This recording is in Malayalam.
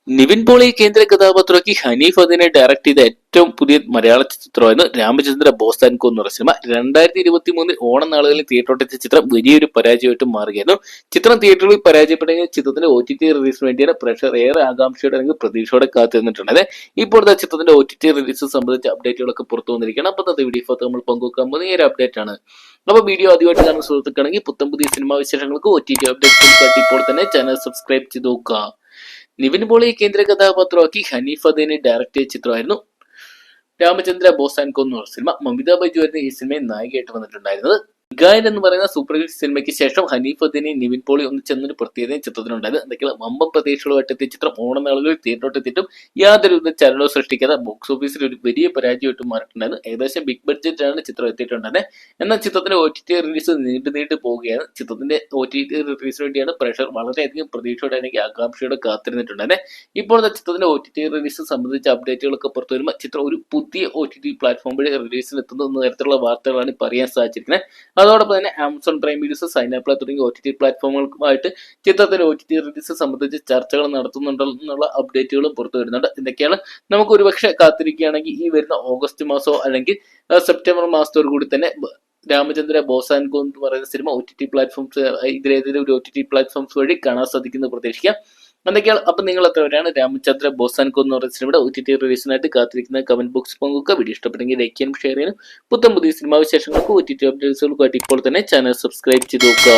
നിവിൻ പോളി കേന്ദ്ര കഥാപാത്രമാക്കി ഹനീഫ് അതിനെ ഡയറക്ട് ചെയ്ത ഏറ്റവും പുതിയ മലയാള ചിത്രമായിരുന്നു രാമചന്ദ്ര ബോസ് ആൻഡ് കോ എന്ന സിനിമ. 2023 ഓണം നാളുകളിൽ തിയേറ്ററിലെത്തിയ ചിത്രം വലിയൊരു പരാജയമായിട്ട് മാറുകയായിരുന്നു. ചിത്രം തിയേറ്ററുകളിൽ പരാജയപ്പെടുകയും ചിത്രത്തിന്റെ OTT റിലീസിന് വേണ്ടിയാണ് പ്രേക്ഷകർ ഏറെ ആകാംക്ഷയോടെ അല്ലെങ്കിൽ പ്രതീക്ഷയോടെ കാത്തിരുന്നിട്ടുണ്ടായത്. ഇപ്പോഴത്തെ ചിത്രത്തിന്റെ OTT റിലീസ് സംബന്ധിച്ച അപ്ഡേറ്റുകളൊക്കെ പുറത്തു വന്നിരിക്കുകയാണ്. അപ്പോൾ അത് വീഡിയോ നമ്മൾ പങ്കുവെക്കാൻ പോകുന്ന ഈ ഒരു അപ്ഡേറ്റ് ആണ്. അപ്പോൾ വീഡിയോ ആദ്യമായിട്ട് കാണുന്ന സുഹൃത്തുക്കളാണെങ്കിൽ പുത്തൻ പുതിയ സിനിമാ വിശേഷങ്ങൾക്ക് OTT അപ്ഡേറ്റ് ഇപ്പോൾ തന്നെ ചാനൽ സബ്സ്ക്രൈബ് ചെയ്ത് നോക്കുക. നിവിൻ പോളിയെ കേന്ദ്ര കഥാപാത്രമാക്കി ഹനീഫ് അദീനി ഡയറക്ട് ചെയ്ത ചിത്രമായിരുന്നു രാമചന്ദ്ര ബോസ് ആൻഡ് കോ എന്ന സിനിമ. മമിത ബൈജു ആയിരുന്നു ഈ സിനിമയിൽ നായികയായിട്ട് വന്നിട്ടുണ്ടായിരുന്നത്. ഗായൻ എന്ന് പറയുന്ന സൂപ്പർ ഹിറ്റ് സിനിമയ്ക്ക് ശേഷം ഹനീഫ് അദീനി നിവിൻ പോളി ഒന്നിച്ചെന്നൊരു പ്രത്യേകതയും ചിത്രത്തിനുണ്ടായത്. എന്തൊക്കെയാണ് വമ്പൻ പ്രതീക്ഷകളുമായിട്ട് എത്തിയ ചിത്രം ഓണനാളുകളിൽ തിയേറ്ററിലെത്തിയിട്ടും യാതൊരു ചലനവും സൃഷ്ടിക്കാതെ ബോക്സ് ഓഫീസിൽ ഒരു വലിയ പരാജയമായിട്ട് മാറിയിട്ടുണ്ടായിരുന്നു. ഏകദേശം ബിഗ് ബഡ്ജറ്റാണ് ചിത്രം എത്തിയിട്ടുണ്ടായത്. എന്നാൽ ചിത്രത്തിന്റെ OTT റിലീസ് നീണ്ടു പോവുകയാണ്. ചിത്രത്തിന്റെ OTT റിലീസിന് വേണ്ടിയാണ് പ്രേക്ഷകർ വളരെയധികം പ്രതീക്ഷയോടെ അല്ലെങ്കിൽ ആകാംക്ഷയോടെ കാത്തിരുന്നിട്ടുണ്ടായത്. ഇപ്പോഴത്തെ ചിത്രത്തിന്റെ OTT റിലീസ് സംബന്ധിച്ച അപ്ഡേറ്റുകളൊക്കെ പുറത്തു വരുമ്പോൾ ചിത്രം ഒരു പുതിയ OTT പ്ലാറ്റ്ഫോം വഴി റിലീസിൽ എത്തുന്ന തരത്തിലുള്ള വാർത്തകളാണ് ഇപ്പോൾ അറിയാൻ സാധിച്ചിരിക്കുന്നത്. അതോടൊപ്പം തന്നെ ആമസോൺ പ്രൈം വീഡിയോസ്, സൈനാപ്ല തുടങ്ങിയ OTT പ്ലാറ്റ്ഫോമുകൾക്കുമായിട്ട് ചിത്രത്തിന്റെ OTT റിലീസ് സംബന്ധിച്ച് ചർച്ചകൾ നടത്തുന്നുണ്ടെന്നുള്ള അപ്ഡേറ്റുകളും പുറത്തു വരുന്നുണ്ട്. എന്തൊക്കെയാണ് നമുക്ക് ഒരുപക്ഷെ കാത്തിരിക്കുകയാണെങ്കിൽ ഈ വരുന്ന ഓഗസ്റ്റ് മാസമോ അല്ലെങ്കിൽ സെപ്റ്റംബർ മാസത്തോടു കൂടി തന്നെ രാമചന്ദ്ര ബോസ് ആൻഡ് കോ എന്ന് പറയുന്ന സിനിമ OTT പ്ലാറ്റ്ഫോംസ് ഇതിലേതെങ്കിലും ഒരു OTT പ്ലാറ്റ്ഫോംസ് വഴി കാണാൻ സാധിക്കുന്നത് പ്രതീക്ഷിക്കാം. എന്തൊക്കെയാണ് അപ്പൊ നിങ്ങൾ എത്രവരെയാണ് രാമചന്ദ്ര ബോസ് ആൻഡ് കോ എന്ന് പറയുന്ന സിനിമയുടെ OTT റിലീസിനായിട്ട് കാത്തിരിക്കുന്ന കമന്റ് ബോക്സ് പങ്കുവെക്കുക. വീഡിയോ ഇഷ്ടപ്പെട്ടെങ്കിൽ ലൈക്ക് ചെയ്യാനും ഷെയർ ചെയ്യാനും പുത്തൻ പുതിയ സിനിമാ വിശേഷങ്ങൾക്ക് OTT അപ്ഡേറ്റ്സുകൾക്കായിട്ട് ഇപ്പോൾ തന്നെ ചാനൽ സബ്സ്ക്രൈബ് ചെയ്ത് നോക്കുക.